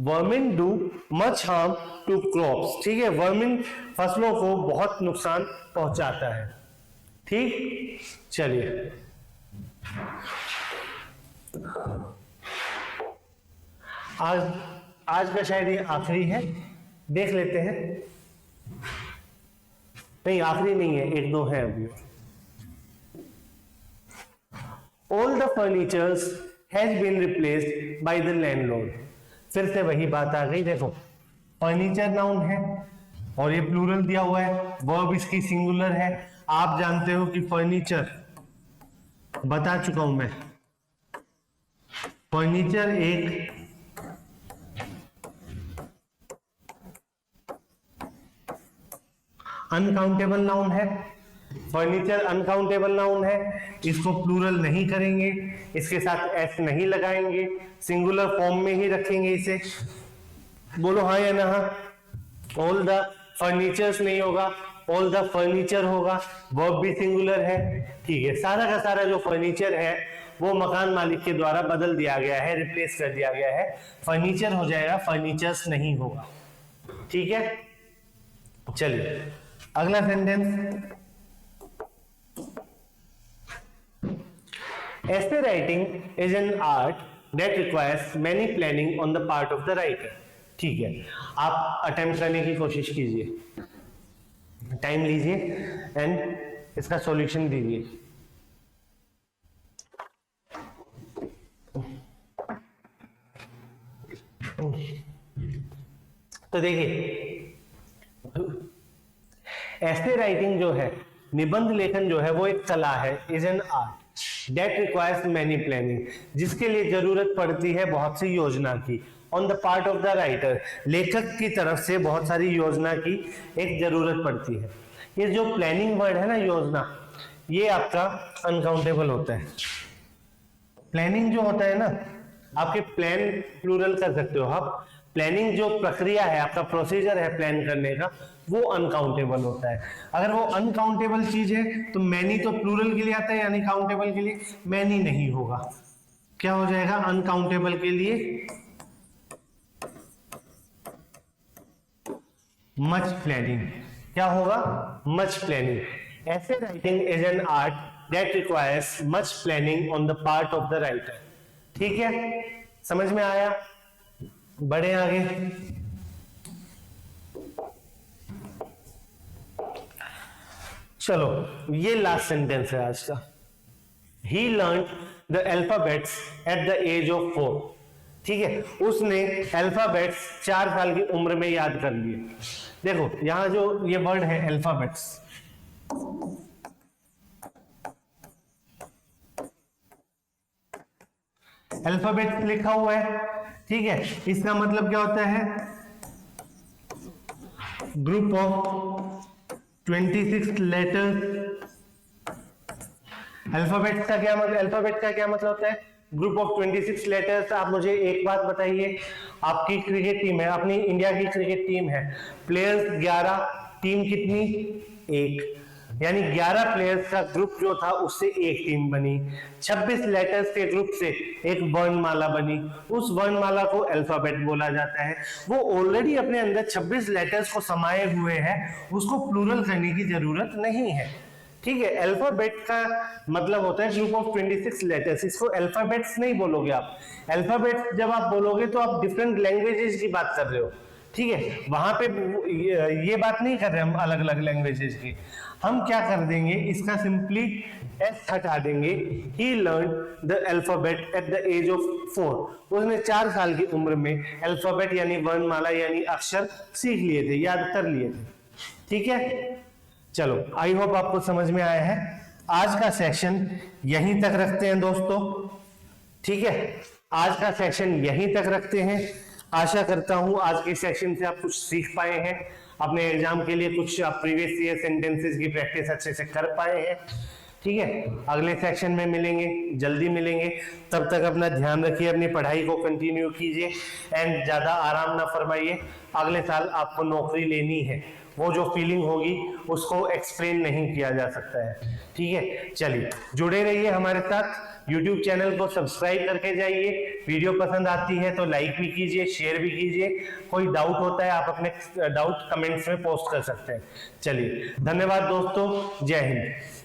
vermin do much harm to crops. ठीक है, वर्मिन फसलों को बहुत नुकसान पहुंचाता है। ठीक, चलिए आज का शायद ये आखिरी है, देख लेते हैं। नहीं, आखिरी नहीं है, 1-2 है अभी। All the furnitures has been replaced by the landlord। फिर से वही बात आ गई, देखो फर्नीचर नाउन है और ये प्लूरल दिया हुआ है, वर्ब इसकी सिंगुलर है। आप जानते हो कि फर्नीचर, बता चुका हूं मैं, फर्नीचर एक अनकाउंटेबल नाउन है। फर्नीचर अनकाउंटेबल नाउन है, इसको प्लूरल नहीं करेंगे, इसके साथ एस नहीं लगाएंगे, सिंगुलर फॉर्म में ही रखेंगे इसे। बोलो हाँ या ना। ऑल द फर्नीचर्स नहीं होगा, ऑल द फर्नीचर होगा, वर्ब भी सिंगुलर है। ठीक है, सारा का सारा जो फर्नीचर है वो मकान मालिक के द्वारा बदल दिया गया है, रिप्लेस कर दिया गया है, फर्नीचर हो जाएगा, फर्नीचर्स नहीं होगा। ठीक है, चलिए अगला sentence, essay writing is an art that requires many planning on the part of the writer। ठीक है, आप अटेम्प्ट करने की कोशिश कीजिए, टाइम लीजिए एंड इसका सॉल्यूशन दीजिए। तो देखिए, ऐसे राइटिंग जो है, निबंध लेखन जो है, वो एक कला है, is an art that requires many planning, जिसके लिए जरूरत पड़ती है बहुत सी योजना की। On the part of the writer, लेखक की तरफ से बहुत सारी योजना की एक जरूरत पड़ती है। ये जो प्लानिंग वर्ड है ना, योजना, ये आपका अनकाउंटेबल होता है। प्लानिंग जो होता है ना, आपके प्लान प्लूरल कर सकते हो आप, प्लानिंग जो प्रक्रिया है, आपका प्रोसीजर है प्लान करने का, वो अनकाउंटेबल होता है। अगर वो अनकाउंटेबल चीज है तो मैनी तो प्लूरल के लिए आता है, यानी काउंटेबल के लिए मैनी नहीं होगा, क्या हो जाएगा, अनकाउंटेबल के लिए मच प्लानिंग। क्या होगा, मच प्लानिंग। ऐसे writing is an art that requires much planning on the part of the writer. ठीक है, समझ में आया, बढ़े आगे। चलो, ये लास्ट सेंटेंस है आज का। He learned the alphabets at the age of 4। ठीक है, उसने अल्फाबेट्स 4 साल की उम्र में याद कर लिए। देखो यहां जो ये वर्ड है अल्फाबेट्स, लिखा हुआ है। ठीक है, इसका मतलब क्या होता है, ग्रुप ऑफ 26 लेटर्स। अल्फाबेट का क्या मतलब होता है? Group of 26 letters. आप मुझे एक बात बताइए, आपकी क्रिकेट टीम है, अपनी इंडिया की क्रिकेट टीम है, प्लेयर्स 11, टीम कितनी? 1, यानी 11 प्लेयर्स का ग्रुप जो था उससे एक टीम बनी। 26 लेटर्स के ग्रुप से एक वर्णमाला बनी, उस वर्णमाला को अल्फाबेट बोला जाता है। वो ऑलरेडी अपने अंदर 26 लेटर्स को समाये हुए है, उसको प्लूरल करने की जरूरत नहीं है, ठीक है। अल्फाबेट का मतलब होता है ग्रुप ऑफ 26 लेटर्स, इसको अल्फाबेट्स नहीं बोलोगे आप। अल्फाबेट्स जब आप बोलोगे तो आप डिफरेंट लैंग्वेजेस की बात कर रहे हो, ठीक है। वहां पे ये बात नहीं कर रहे हम अलग अलग लैंग्वेजेस की। हम क्या कर देंगे, इसका सिंपली एस हटा देंगे। He learn the alphabet at the age of 4। उसने 4 साल की उम्र में अल्फाबेट यानी वर्णमाला यानी अक्षर सीख लिए थे, याद कर लिए थे, ठीक है। चलो, आई होप आपको समझ में आया है। आज का सेशन यहीं तक रखते हैं दोस्तों, ठीक है। आज का सेशन यहीं तक रखते हैं। आशा करता हूं आज के सेशन से आप कुछ सीख पाए हैं, अपने एग्जाम के लिए कुछ आप प्रीवियस ईयर सेंटेंसेस की प्रैक्टिस अच्छे से कर पाए हैं, ठीक है। अगले सेक्शन में मिलेंगे, जल्दी मिलेंगे। तब तक अपना ध्यान रखिए, अपनी पढ़ाई को कंटिन्यू कीजिए एंड ज्यादा आराम ना फरमाइए। अगले साल आपको नौकरी लेनी है, वो जो फीलिंग होगी उसको एक्सप्लेन नहीं किया जा सकता है, ठीक है। चलिए, जुड़े रहिए हमारे साथ। YouTube चैनल को सब्सक्राइब करके जाइए। वीडियो पसंद आती है तो लाइक भी कीजिए, शेयर भी कीजिए। कोई डाउट होता है आप अपने डाउट कमेंट्स में पोस्ट कर सकते हैं। चलिए, धन्यवाद दोस्तों, जय हिंद।